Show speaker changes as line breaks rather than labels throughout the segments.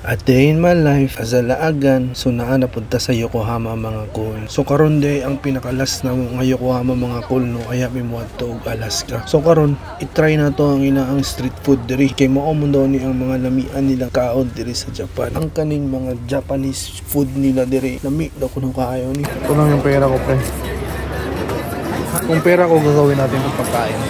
At day in my life as a laagan, so naa napunta sa Yokohama mga cool. So karon day ang pinakalas na nga Yokohama mga cool no, kaya mimuad to og Alaska. So karon i-try na to ang inaang street food diri kay mao mo daw ni ang mga lamian nila kaon diri sa Japan. Ang kaning mga Japanese food nila diri lami daw kuno kaayo ni.
Ito lang yung pera ko, pre. Kung pera ko gagawin natin ng pagkain.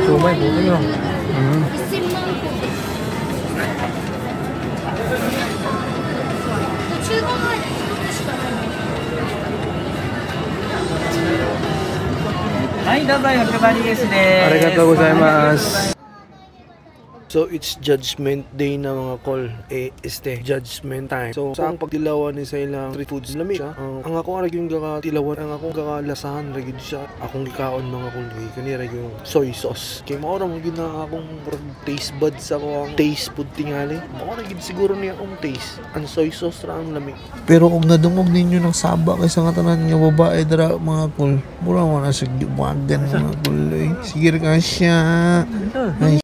Cuma itu kan. Arigatou gozaimasu.
So it's judgment day na mga call. Judgment time. So sa ang pagtilawan ni sa ilang street foods lami siya. Ang ako ra gyud gakatilawan, ang ako gakalasahan ra gyud siya. Akong gikaon mga call kani ra yung soy sauce. Kay mao ra mo gyud na akong taste buds ako ang taste pud tingali. Mao ra gyud siguro niya akong taste. Ang soy sauce ra ang lami.
Pero kung nadungog ninyo ng saba kaysa nga tanan nga babae dira mga call, mura man na sa giwagan mga call. Sige ra ka siya. Ay